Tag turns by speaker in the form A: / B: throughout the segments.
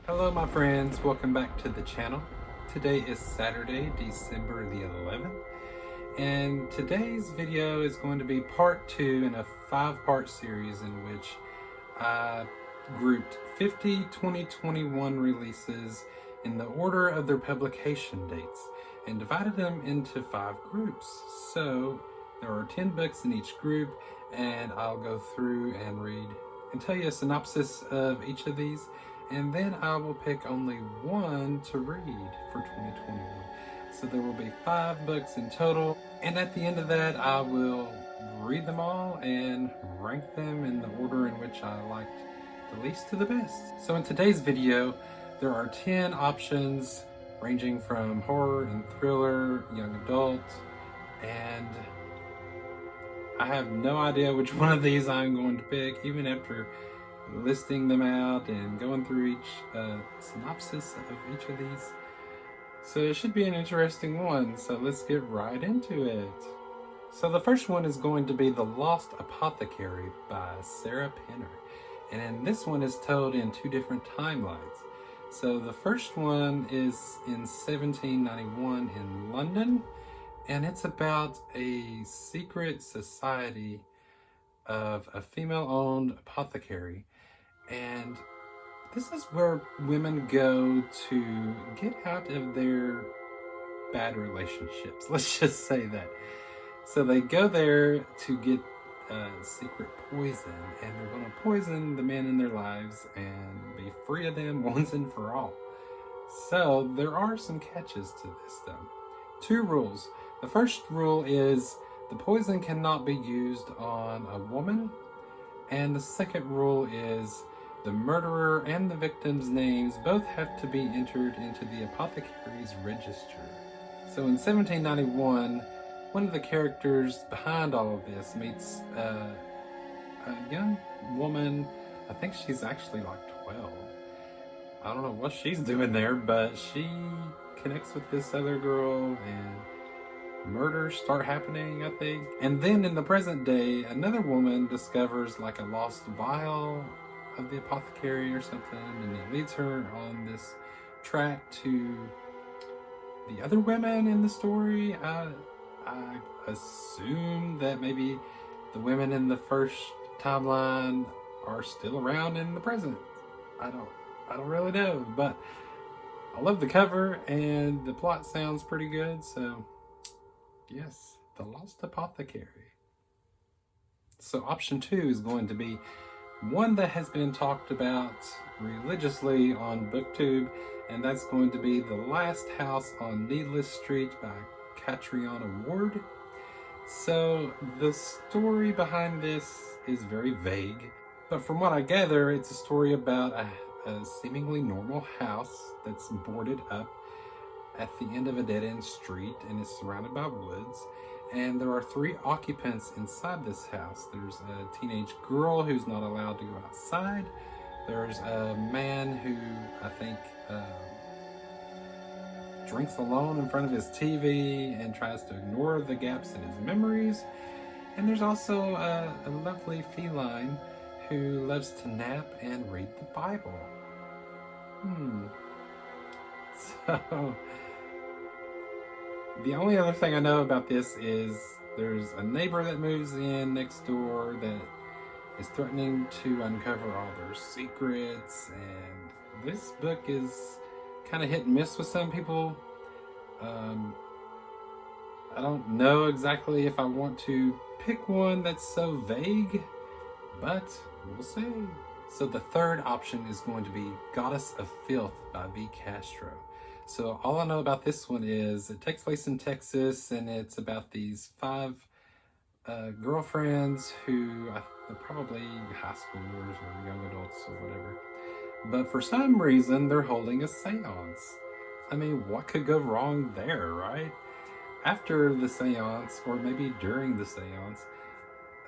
A: Hello my friends, welcome back to the channel. Today is Saturday, December the 11th, and today's video is going to be part 2 in a 5-part series in which I grouped 50 2021 releases in the order of their publication dates and divided them into 5 groups. So there are 10 books in each group, and I'll go through and read and tell you a synopsis of each of these, and then I will pick only one to read for 2021. So there will be 5 books in total, and at the end of that I will read them all and rank them in the order in which I liked the least to the best. So in today's video there are 10 options ranging from horror and thriller, young adult, and I have no idea which one of these I'm going to pick, even after listing them out and going through each synopsis of each of these. So it should be an interesting one, so let's get right into it. So the first one is going to be The Lost Apothecary by Sarah Penner, and then this one is told in 2 different timelines. So the first one is in 1791 in London, and it's about a secret society of a female-owned apothecary. And this is where women go to get out of their bad relationships. Let's just say that. So they go there to get secret poison, and they're going to poison the men in their lives and be free of them once and for all. So there are some catches to this though. 2 rules. The first rule is the poison cannot be used on a woman, and the second rule is the murderer and the victim's names both have to be entered into the apothecary's register. So in 1791, one of the characters behind all of this meets a young woman. I think she's actually like 12. I don't know what she's doing there, but she connects with this other girl and murders start happening, I think. And then in the present day, another woman discovers like a lost vial of the apothecary or something, and it leads her on this track to the other women in the story. I assume that maybe the women in the first timeline are still around in the present. I don't really know, but I love the cover and the plot sounds pretty good, so yes, The Lost Apothecary. So option 2 is going to be one that has been talked about religiously on BookTube, and that's going to be The Last House on Needless Street by Catriona Ward. So the story behind this is very vague, but from what I gather, it's a story about a seemingly normal house that's boarded up at the end of a dead-end street, and is surrounded by woods, and there are 3 occupants inside this house. There's a teenage girl who's not allowed to go outside. There's a man who I think drinks alone in front of his TV and tries to ignore the gaps in his memories. And there's also a lovely feline who loves to nap and read the Bible. So the only other thing I know about this is there's a neighbor that moves in next door that is threatening to uncover all their secrets, and this book is kind of hit and miss with some people. I don't know exactly if I want to pick one that's so vague, but we'll see. So the third option is going to be Goddess of Filth by V. Castro. So all I know about this one is it takes place in Texas, and it's about these 5 girlfriends who are probably high schoolers or young adults or whatever. But for some reason, they're holding a seance. I mean, what could go wrong there, right? After the seance, or maybe during the seance,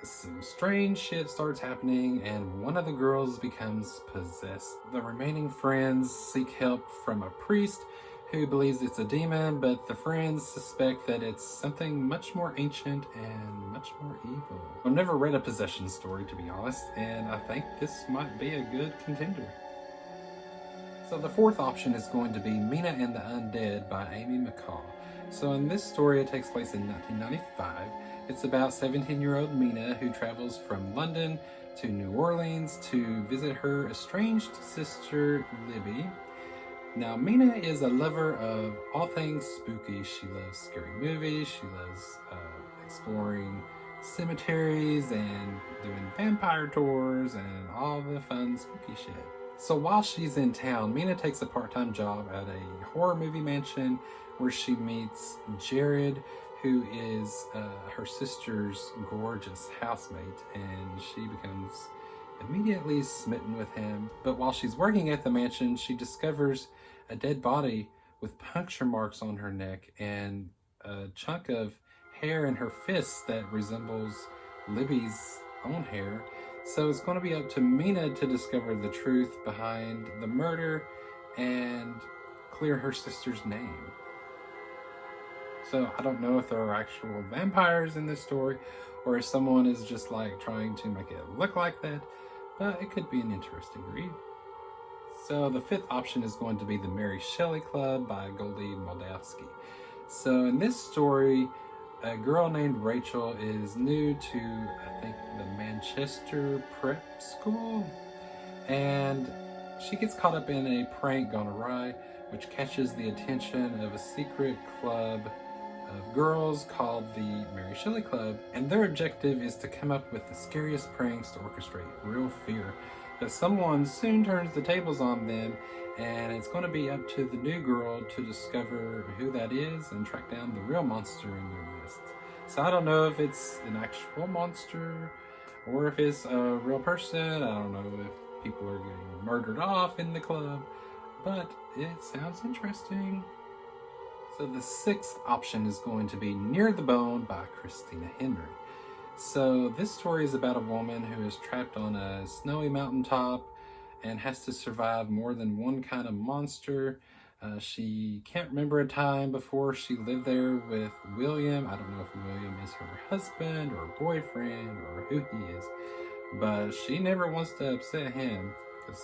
A: some strange shit starts happening, and one of the girls becomes possessed. The remaining friends seek help from a priest who believes it's a demon, but the friends suspect that it's something much more ancient and much more evil. I've never read a possession story, to be honest, and I think this might be a good contender. So the fourth option is going to be Mina and the Undead by Amy McCall. So in this story, it takes place in 1995. It's about 17-year-old Mina who travels from London to New Orleans to visit her estranged sister, Libby. Now, Mina is a lover of all things spooky. She loves scary movies. She loves exploring cemeteries and doing vampire tours and all the fun spooky shit. So while she's in town, Mina takes a part-time job at a horror movie mansion where she meets Jared, who is her sister's gorgeous housemate, and she becomes immediately smitten with him. But while she's working at the mansion, she discovers a dead body with puncture marks on her neck and a chunk of hair in her fist that resembles Libby's own hair. So it's going to be up to Mina to discover the truth behind the murder and clear her sister's name. So I don't know if there are actual vampires in this story or if someone is just like trying to make it look like that, but it could be an interesting read. So the fifth option is going to be the Mary Shelley Club by Goldie Moldavsky. So in this story, a girl named Rachel is new to, I think, the Manchester prep school, and she gets caught up in a prank gone awry, which catches the attention of a secret club of girls called the Mary Shelley Club, and their objective is to come up with the scariest pranks to orchestrate real fear. But someone soon turns the tables on them, and it's going to be up to the new girl to discover who that is and track down the real monster in their midst. So I don't know if it's an actual monster or if it's a real person. I don't know if people are getting murdered off in the club, but it sounds interesting. So the sixth option is going to be Near the Bone by Christina Henry. So this story is about a woman who is trapped on a snowy mountaintop and has to survive more than one kind of monster. She can't remember a time before she lived there with William. I don't know if William is her husband or boyfriend or who he is, but she never wants to upset him because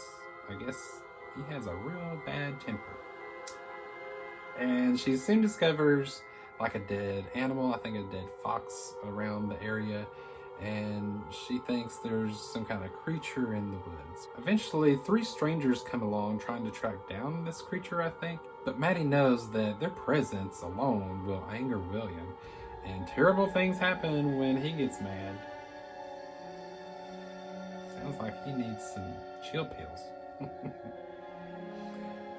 A: I guess he has a real bad temper. And she soon discovers like a dead animal, I think a dead fox around the area, and she thinks there's some kind of creature in the woods. Eventually, three strangers come along trying to track down this creature, I think, but Maddie knows that their presence alone will anger William, and terrible things happen when he gets mad. Sounds like he needs some chill pills.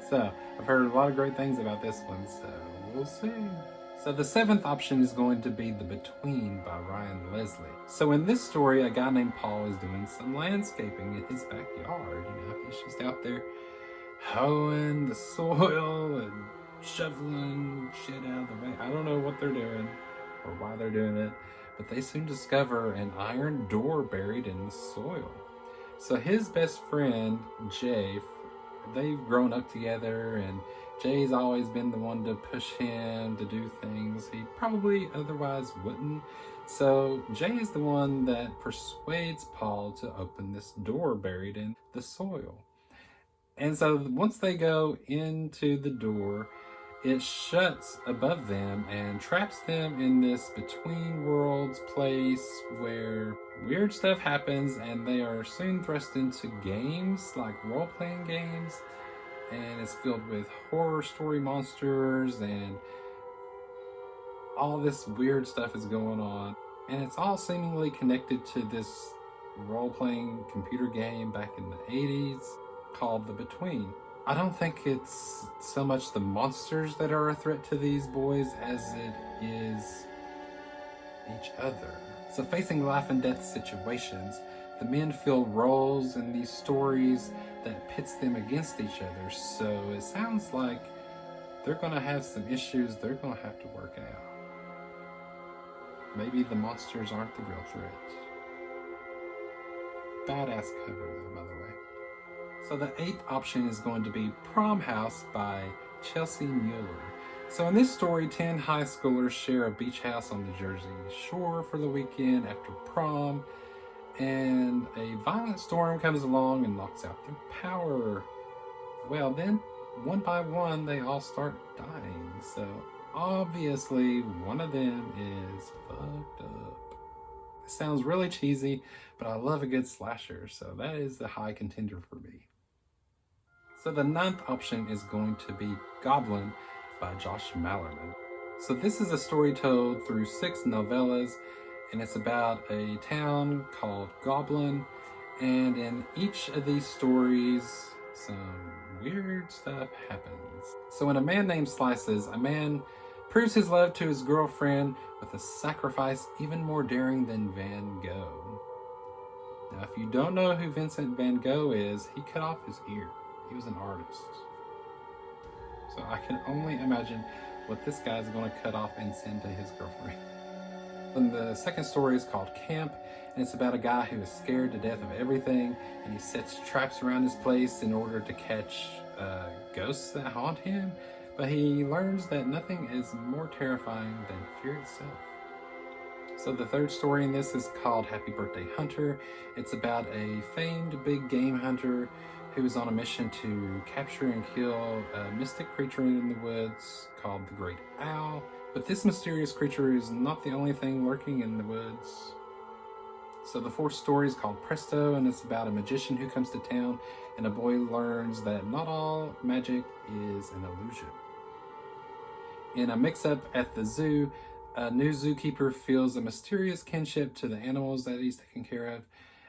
A: So, I've heard a lot of great things about this one, so we'll see. So the seventh option is going to be The Between by Ryan Leslie. So in this story, a guy named Paul is doing some landscaping in his backyard. He's just out there hoeing the soil and shoveling shit out of the way. I don't know what they're doing or why they're doing it, but they soon discover an iron door buried in the soil. So his best friend, Jay, they've grown up together, and Jay's always been the one to push him to do things he probably otherwise wouldn't. So Jay is the one that persuades Paul to open this door buried in the soil. And so once they go into the door, it shuts above them and traps them in this between worlds place where weird stuff happens, and they are soon thrust into games, like role-playing games, and it's filled with horror story monsters and all this weird stuff is going on, and it's all seemingly connected to this role-playing computer game back in the 80s called The Between. I don't think it's so much the monsters that are a threat to these boys as it is each other. So facing life and death situations, the men fill roles in these stories that pits them against each other. So it sounds like they're going to have some issues they're going to have to work out. Maybe the monsters aren't the real threat. Badass cover though, by the way. So the eighth option is going to be Prom House by Chelsea Mueller. So in this story, 10 high schoolers share a beach house on the Jersey Shore for the weekend after prom, and a violent storm comes along and knocks out their power. Well, then, one by one, they all start dying. So, obviously, one of them is fucked up. It sounds really cheesy, but I love a good slasher, so that is the high contender for me. So the 9th option is going to be Goblin by Josh Malerman. So this is a story told through 6 novellas, and it's about a town called Goblin, and in each of these stories, some weird stuff happens. So when a man named Slices, a man proves his love to his girlfriend with a sacrifice even more daring than Van Gogh. Now, if you don't know who Vincent van Gogh is, he cut off his ear. He was an artist. So I can only imagine what this guy's going to cut off and send to his girlfriend. And the second story is called Camp, and it's about a guy who is scared to death of everything, and he sets traps around his place in order to catch ghosts that haunt him, but he learns that nothing is more terrifying than fear itself. So the third story in this is called Happy Birthday Hunter. It's about a famed big game hunter who is on a mission to capture and kill a mystic creature in the woods called the Great Owl. But this mysterious creature is not the only thing lurking in the woods. So the fourth story is called Presto, and it's about a magician who comes to town, and a boy learns that not all magic is an illusion. In a mix-up at the zoo, a new zookeeper feels a mysterious kinship to the animals that he's taking care of,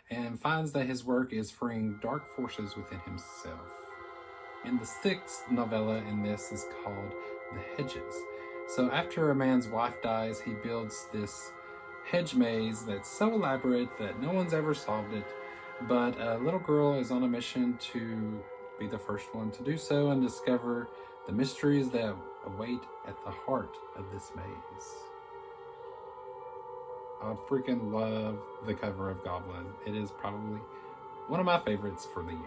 A: and finds that his work is freeing dark forces within himself. And the 6th novella in this is called The Hedges. So after a man's wife dies, he builds this hedge maze that's so elaborate that no one's ever solved it, but a little girl is on a mission to be the first one to do so and discover the mysteries that await at the heart of this maze. I freaking love the cover of Goblin. It is probably one of my favorites for the year.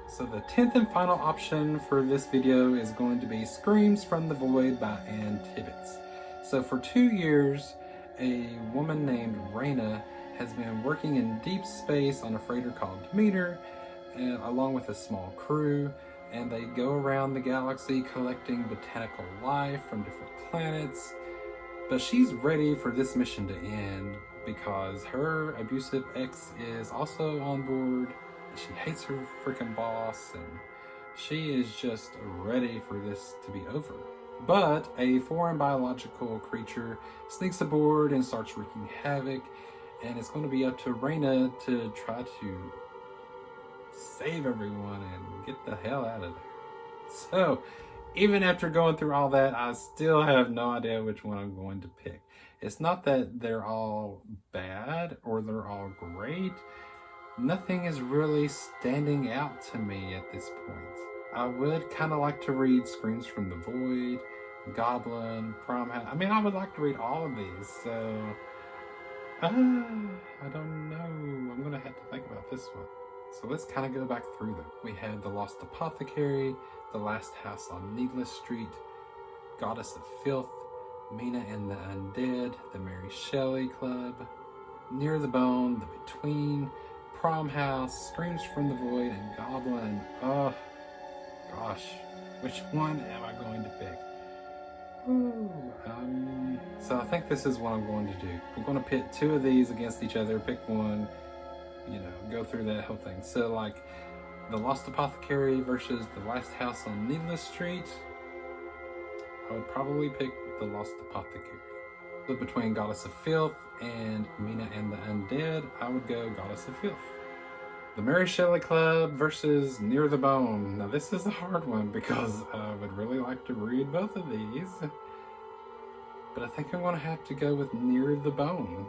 A: So the 10th and final option for this video is going to be Screams from the Void by Ann Tibbetts. So for 2 years, a woman named Raina has been working in deep space on a freighter called Mina, along with a small crew, and they go around the galaxy collecting botanical life from different planets. But she's ready for this mission to end because her abusive ex is also on board. She hates her freaking boss, and she is just ready for this to be over. But a foreign biological creature sneaks aboard and starts wreaking havoc, and it's going to be up to Raina to try to save everyone and get the hell out of there. So, even after going through all that, I still have no idea which one I'm going to pick. It's not that they're all bad or they're all great. Nothing is really standing out to me at this point. I would kind of like to read Screams from the Void, Goblin, Prom House. I mean, I would like to read all of these, so I don't know. I'm going to have to think about this one. So let's kind of go back through them. We have The Lost Apothecary, The Last House on Needless Street, Goddess of Filth, Mina and the Undead, The Mary Shelley Club, Near the Bone, The Between, Prom House, Screams from the Void, and Goblin. Oh, gosh. Which one am I going to pick? So I think this is what I'm going to do. I'm going to pit 2 of these against each other, pick one, go through that whole thing. So like The Lost Apothecary versus The Last House on Needless Street, I would probably pick The Lost Apothecary. But between Goddess of Filth and Mina and the Undead, I would go Goddess of Filth. The Mary Shelley Club versus Near the Bone. Now this is a hard one because I would really like to read both of these. But I think I'm going to have to go with Near the Bone.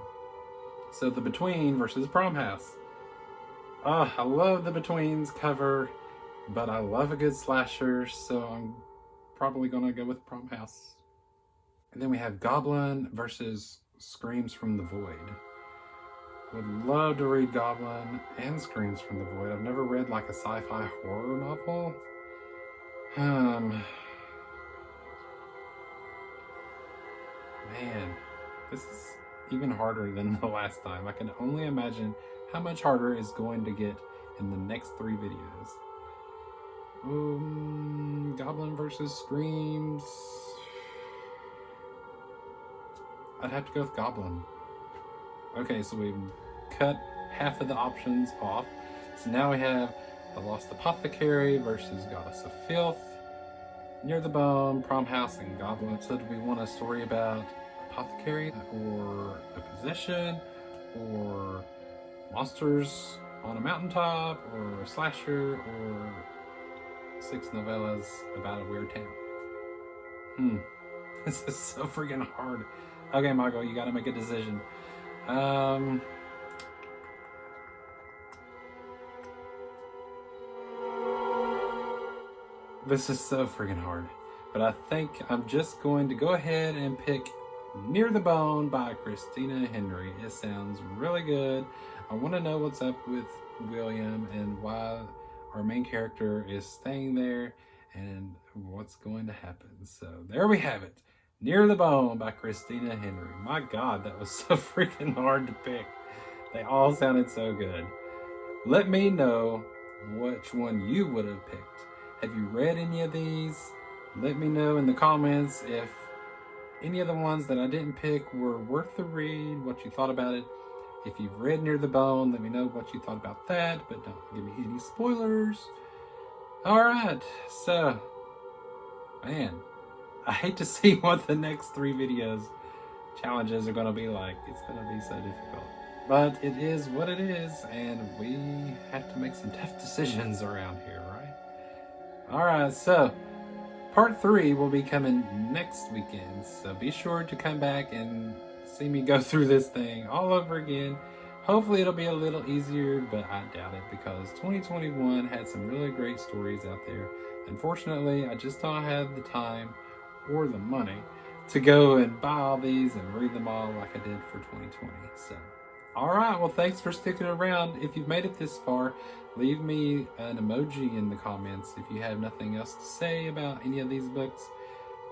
A: So The Between versus Prom House. I love The Between's cover, but I love a good slasher, so I'm probably going to go with Prom House. And then we have Goblin versus Screams from the Void. I would love to read Goblin and Screams from the Void. I've never read like a sci-fi horror novel. Man, this is even harder than the last time. I can only imagine how much harder it's going to get in the next 3 videos. Goblin versus Screams. I'd have to go with Goblin. Okay, so we've cut half of the options off. So now we have the Lost Apothecary versus Goddess of Filth, Near the Bone, Prom House, and Goblin. So do we want a story about Apothecary, or a possession, or monsters on a mountaintop, or a slasher, or 6 novellas about a weird town? This is so freaking hard. Okay, Michael, you gotta make a decision. This is so freaking hard. But I think I'm just going to go ahead and pick Near the Bone by Christina Henry. It sounds really good. I want to know what's up with William and why our main character is staying there and what's going to happen. So there we have it. Near the Bone by Christina Henry. My God, that was so freaking hard to pick. They all sounded so good. Let me know which one you would have picked. Have you read any of these? Let me know in the comments if any of the ones that I didn't pick were worth the read, what you thought about it. If you've read Near the Bone, let me know what you thought about that, but don't give me any spoilers. Alright, so, man, I hate to see what the next 3 videos challenges are going to be like. It's going to be so difficult. But it is what it is, and we have to make some tough decisions around here, right? Alright, so part 3 will be coming next weekend, so be sure to come back and see me go through this thing all over again. Hopefully it'll be a little easier, but I doubt it because 2021 had some really great stories out there. Unfortunately, I just don't have the time or the money to go and buy all these and read them all like I did for 2020. So, alright, well thanks for sticking around. If you've made it this far, leave me an emoji in the comments if you have nothing else to say about any of these books.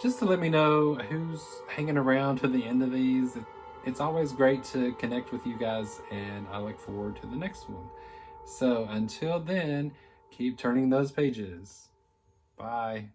A: Just to let me know who's hanging around to the end of these. It's always great to connect with you guys, and I look forward to the next one. So until then, keep turning those pages. Bye.